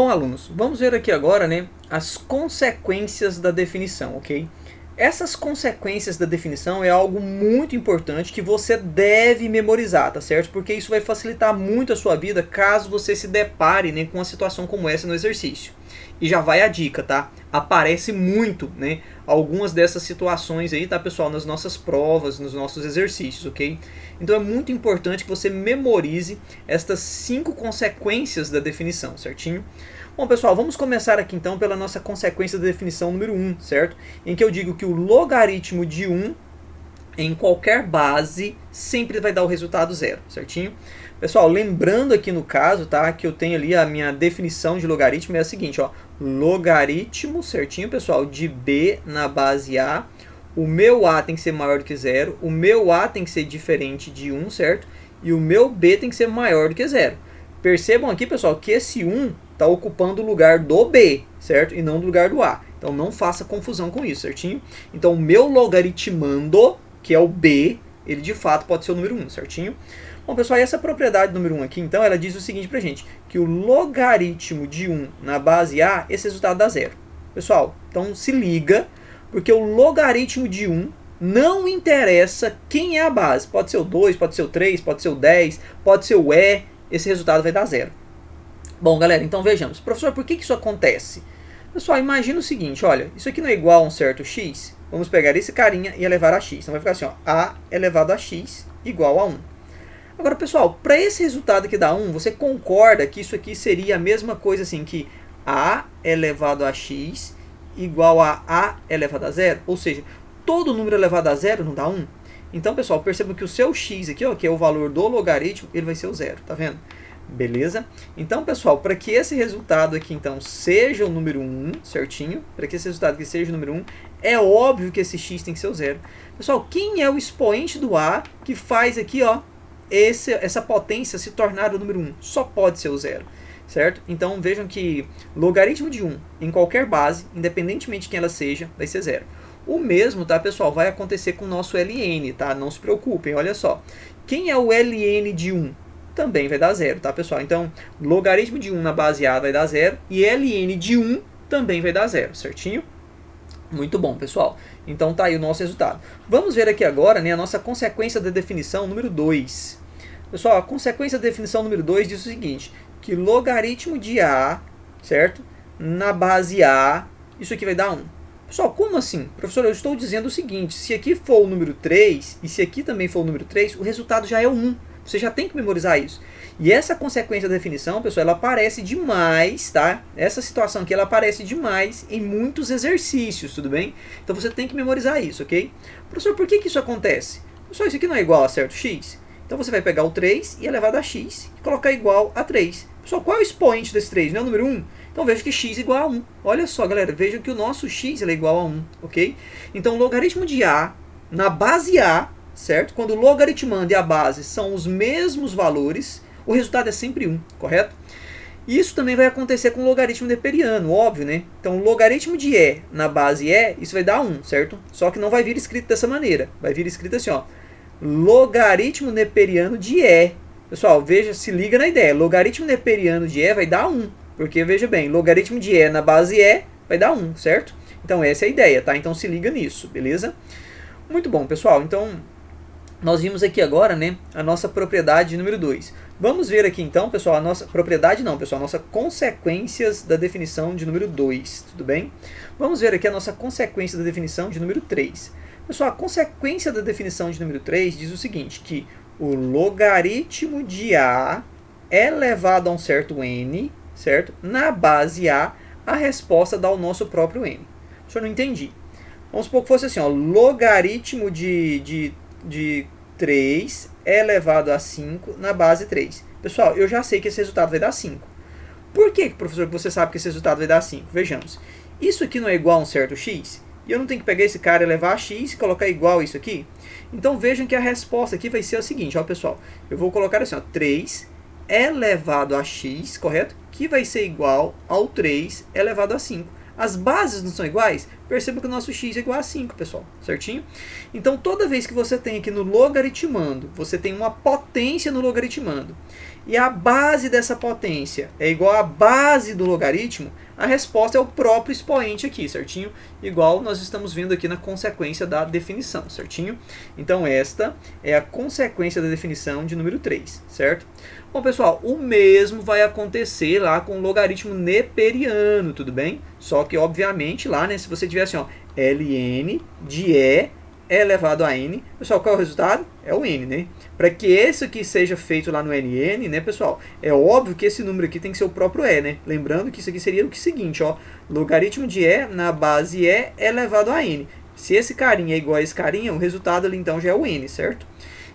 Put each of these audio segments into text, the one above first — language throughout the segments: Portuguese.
Bom, alunos, vamos ver aqui agora, né, as consequências da definição, ok? Essas consequências da definição é algo muito importante que você deve memorizar, tá certo? Porque isso vai facilitar muito a sua vida caso você se depare, né, com uma situação como essa no exercício. E já vai a dica, tá? Aparece muito, né, algumas dessas situações aí, tá, pessoal, nas nossas provas, nos nossos exercícios, ok? Então é muito importante que você memorize estas 5 consequências da definição, certinho? Bom, pessoal, vamos começar aqui então pela nossa consequência da definição número 1, certo? Em que eu digo que o logaritmo de 1 em qualquer base sempre vai dar o resultado zero, certinho? Pessoal, lembrando aqui no caso, tá, que eu tenho ali a minha definição de logaritmo é a seguinte, ó, logaritmo, certinho, pessoal, de b na base a, o meu a tem que ser maior do que zero, o meu a tem que ser diferente de 1, certo? E o meu b tem que ser maior do que zero. Percebam aqui, pessoal, que esse 1 está ocupando o lugar do b, certo? E não do lugar do a. Então não faça confusão com isso, certinho? Então o meu logaritmando, que é o b, ele de fato pode ser o número 1, certinho? Bom, pessoal, e essa propriedade número 1 aqui, então, ela diz o seguinte pra gente, que o logaritmo de 1 na base a, esse resultado dá zero. Pessoal, então se liga, porque o logaritmo de 1 não interessa quem é a base. Pode ser o 2, pode ser o 3, pode ser o 10, pode ser o e, esse resultado vai dar zero. Bom, galera, então vejamos. Professor, por que isso acontece? Pessoal, imagina o seguinte, olha, isso aqui não é igual a um certo x? Vamos pegar esse carinha e elevar a x. Então vai ficar assim, ó, a elevado a x igual a 1. Agora, pessoal, para esse resultado que dá 1, você concorda que isso aqui seria a mesma coisa assim, que a elevado a x igual a elevado a zero? Ou seja, todo número elevado a zero não dá 1? Então, pessoal, percebam que o seu x aqui, ó, que é o valor do logaritmo, ele vai ser o zero, tá vendo? Beleza? Então, pessoal, para que esse resultado aqui, então, seja o número 1, certinho? Para que esse resultado aqui seja o número 1, é óbvio que esse x tem que ser o zero. Pessoal, quem é o expoente do a que faz aqui, ó, essa potência se tornar o número 1? Só pode ser o zero, certo? Então, vejam que logaritmo de 1 em qualquer base, independentemente de quem ela seja, vai ser zero. O mesmo, tá, pessoal, vai acontecer com o nosso ln, tá? Não se preocupem, olha só. Quem é o ln de 1? Também vai dar zero, tá, pessoal? Então, logaritmo de 1 na base a vai dar zero e ln de 1 também vai dar zero, certinho? Muito bom, pessoal. Então tá aí o nosso resultado. Vamos ver aqui agora, né, a nossa consequência da definição número 2. Pessoal, a consequência da definição número 2 diz o seguinte, que logaritmo de a, certo? Na base a, isso aqui vai dar 1. Pessoal, como assim? Professor, eu estou dizendo o seguinte, se aqui for o número 3 e se aqui também for o número 3, o resultado já é o 1. Você já tem que memorizar isso. E essa consequência da definição, pessoal, ela aparece demais, tá? Essa situação aqui, ela aparece demais em muitos exercícios, tudo bem? Então você tem que memorizar isso, ok? Professor, por que isso acontece? Professor, isso aqui não é igual a certo x? Então você vai pegar o 3 e elevado a x e colocar igual a 3. Pessoal, qual é o expoente desse 3? Não é o número 1? Então veja que x é igual a 1. Olha só, galera, vejam que o nosso x é igual a 1, ok? Então o logaritmo de a na base a, certo? Quando o logaritmando e a base são os mesmos valores, o resultado é sempre 1, correto? Isso também vai acontecer com o logaritmo neperiano, óbvio, né? Então, o logaritmo de e na base e, isso vai dar 1, certo? Só que não vai vir escrito dessa maneira. Vai vir escrito assim, ó. Logaritmo neperiano de e. Pessoal, veja, se liga na ideia. Logaritmo neperiano de e vai dar 1. Porque, veja bem, logaritmo de e na base e vai dar 1, certo? Então, essa é a ideia, tá? Então, se liga nisso, beleza? Muito bom, pessoal. Então, nós vimos aqui agora, né, a nossa propriedade número 2. Vamos ver aqui então, pessoal, a nossa propriedade não, pessoal, a nossa consequências da definição de número 2, tudo bem? Vamos ver aqui a nossa consequência da definição de número 3. Pessoal, a consequência da definição de número 3 diz o seguinte, que o logaritmo de a elevado a um certo n, certo? Na base a resposta dá o nosso próprio n. Deixa eu não entendi. Vamos supor que fosse assim, ó, logaritmo de 3 elevado a 5 na base 3. Pessoal, eu já sei que esse resultado vai dar 5. Por que, professor, que você sabe que esse resultado vai dar 5? Vejamos. Isso aqui não é igual a um certo x? E eu não tenho que pegar esse cara, elevar a x e colocar igual a isso aqui? Então vejam que a resposta aqui vai ser a seguinte, ó, pessoal. Eu vou colocar assim, ó, 3 elevado a x, correto? Que vai ser igual ao 3 elevado a 5. As bases não são iguais? perceba que o nosso x é igual a 5, pessoal, certinho? Então, toda vez que você tem aqui no logaritmando, você tem uma potência no logaritmando, e a base dessa potência é igual à base do logaritmo, a resposta é o próprio expoente aqui, certinho? Igual nós estamos vendo aqui na consequência da definição, certinho? Então, esta é a consequência da definição de número 3, certo? Bom, pessoal, o mesmo vai acontecer lá com o logaritmo neperiano, tudo bem? Só que, obviamente, lá, né, se você tivesse, ó, ln de e elevado a n, pessoal, qual é o resultado? É o n, né? Para que isso aqui seja feito lá no nn, né, pessoal, é óbvio que esse número aqui tem que ser o próprio e, né? Lembrando que isso aqui seria o seguinte, ó, logaritmo de e na base e elevado a n. Se esse carinha é igual a esse carinha, o resultado ali, então, já é o n, certo?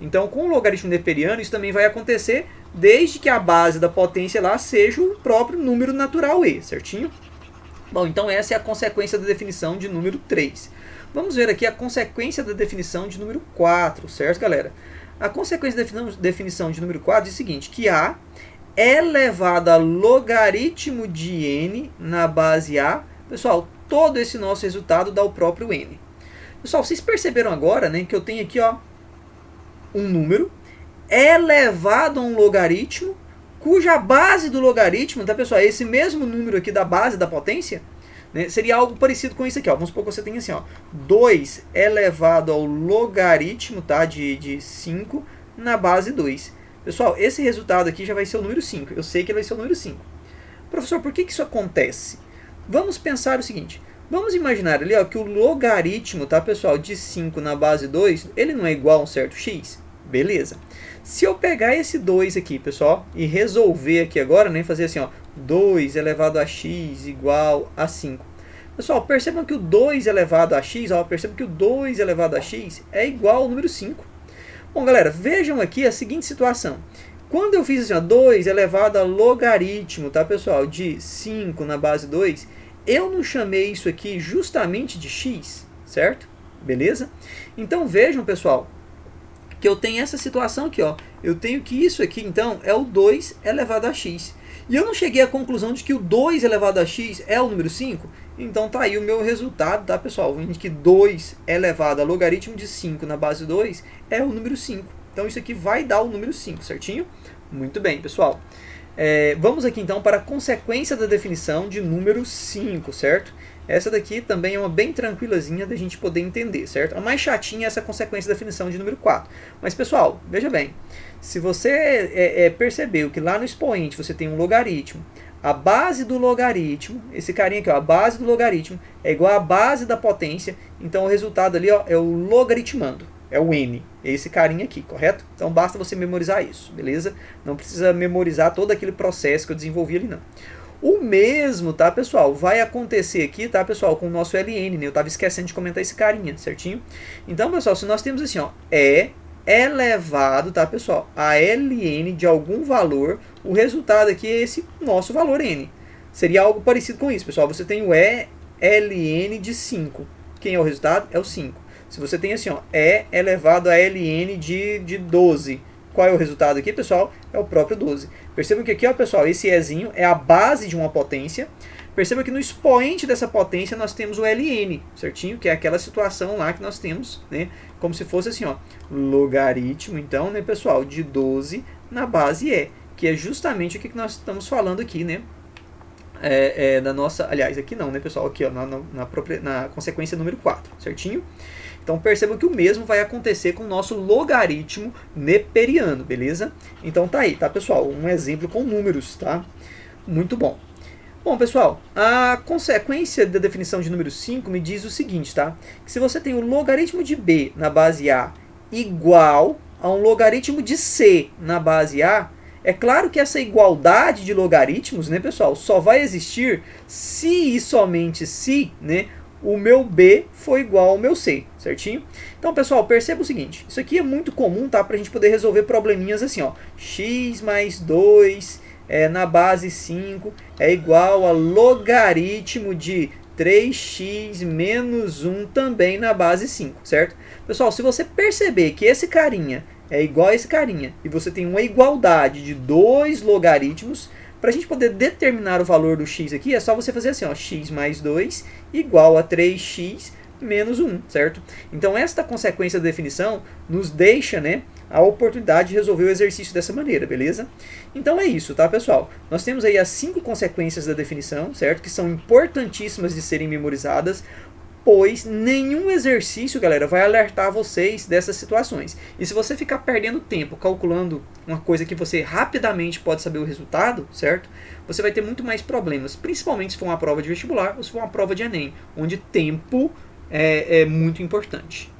Então, com o logaritmo neperiano, isso também vai acontecer desde que a base da potência lá seja o próprio número natural e, certinho? Bom, então essa é a consequência da definição de número 3. Vamos ver aqui a consequência da definição de número 4, certo, galera? A consequência da definição de número 4 diz o seguinte, que A elevado a logaritmo de n na base A, pessoal, todo esse nosso resultado dá o próprio n. Pessoal, vocês perceberam agora, né, que eu tenho aqui, ó, um número elevado a um logaritmo, cuja base do logaritmo, tá, pessoal, é esse mesmo número aqui da base da potência, né, seria algo parecido com isso aqui, ó. Vamos supor que você tem assim, ó, 2 elevado ao logaritmo, tá, de 5 na base 2. Pessoal, esse resultado aqui já vai ser o número 5. Eu sei que ele vai ser o número 5. Professor, por que isso acontece? Vamos pensar o seguinte. Vamos imaginar ali, ó, que o logaritmo, tá, pessoal, de 5 na base 2, ele não é igual a um certo x. Beleza. Se eu pegar esse 2 aqui, pessoal, e resolver aqui agora, né, fazer assim, ó, 2 elevado a x igual a 5. Pessoal, percebam que o 2 elevado a x, ó, percebam que o 2 elevado a x é igual ao número 5. Bom, galera, vejam aqui a seguinte situação. Quando eu fiz assim, ó, 2 elevado a logaritmo, tá, pessoal, de 5 na base 2, eu não chamei isso aqui justamente de x, certo? Beleza? Então, vejam, pessoal, que eu tenho essa situação aqui, ó. Eu tenho que isso aqui, então, é o 2 elevado a x. E eu não cheguei à conclusão de que o 2 elevado a x é o número 5. Então, tá aí o meu resultado, tá, pessoal? Vendo que 2 elevado a logaritmo de 5 na base 2 é o número 5. Então, isso aqui vai dar o número 5, certinho? Muito bem, pessoal. Vamos aqui, então, para a consequência da definição de número 5, certo? Essa daqui também é uma bem tranquilazinha da gente poder entender, certo? A mais chatinha é essa consequência da definição de número 4. Mas, pessoal, veja bem. Se você percebeu que lá no expoente você tem um logaritmo, a base do logaritmo, esse carinha aqui, ó, a base do logaritmo é igual à base da potência, então o resultado ali, ó, é o logaritmando, é o n, é esse carinha aqui, correto? Então basta você memorizar isso, beleza? Não precisa memorizar todo aquele processo que eu desenvolvi ali, não. O mesmo, tá, pessoal, vai acontecer aqui, tá, pessoal, com o nosso ln, né? Eu estava esquecendo de comentar esse carinha, certinho? Então, pessoal, se nós temos assim, ó, elevado, tá, pessoal, a ln de algum valor, o resultado aqui é esse nosso valor n. Seria algo parecido com isso, pessoal. Você tem o ln de 5. Quem é o resultado? É o 5. Se você tem assim, ó, elevado a ln de 12. Qual é o resultado aqui, pessoal? É o próprio 12. Percebam que aqui, ó, pessoal, esse ezinho é a base de uma potência. Perceba que no expoente dessa potência nós temos o ln, certinho? Que é aquela situação lá que nós temos, né? Como se fosse assim, ó, logaritmo, então, né, pessoal, de 12 na base e, que é justamente o que nós estamos falando aqui, né? Da nossa, aliás, aqui não, né, pessoal? Aqui, ó, na consequência número 4, certinho? Então percebam que o mesmo vai acontecer com o nosso logaritmo neperiano, beleza? Então tá aí, tá, pessoal? Um exemplo com números, tá? Muito bom. Bom, pessoal, a consequência da definição de número 5 me diz o seguinte, tá? Que se você tem o logaritmo de b na base a igual a um logaritmo de c na base a, é claro que essa igualdade de logaritmos, né, pessoal, só vai existir se e somente se, né, o meu b for igual ao meu c, certinho? Então, pessoal, perceba o seguinte, isso aqui é muito comum, tá, para a gente poder resolver probleminhas assim, ó, x mais 2 na base 5 é igual a logaritmo de 3x menos 1 também na base 5, certo? Pessoal, se você perceber que esse carinha é igual a esse carinha, e você tem uma igualdade de dois logaritmos, Para a gente poder determinar o valor do x aqui, é só você fazer assim, ó, x mais 2 igual a 3x menos 1, certo? Então esta consequência da definição nos deixa, né, a oportunidade de resolver o exercício dessa maneira, beleza? Então é isso, tá, pessoal? Nós temos aí as 5 consequências da definição, certo? Que são importantíssimas de serem memorizadas, pois nenhum exercício, galera, vai alertar vocês dessas situações. E se você ficar perdendo tempo calculando uma coisa que você rapidamente pode saber o resultado, certo? Você vai ter muito mais problemas, principalmente se for uma prova de vestibular ou se for uma prova de Enem, onde tempo é muito importante.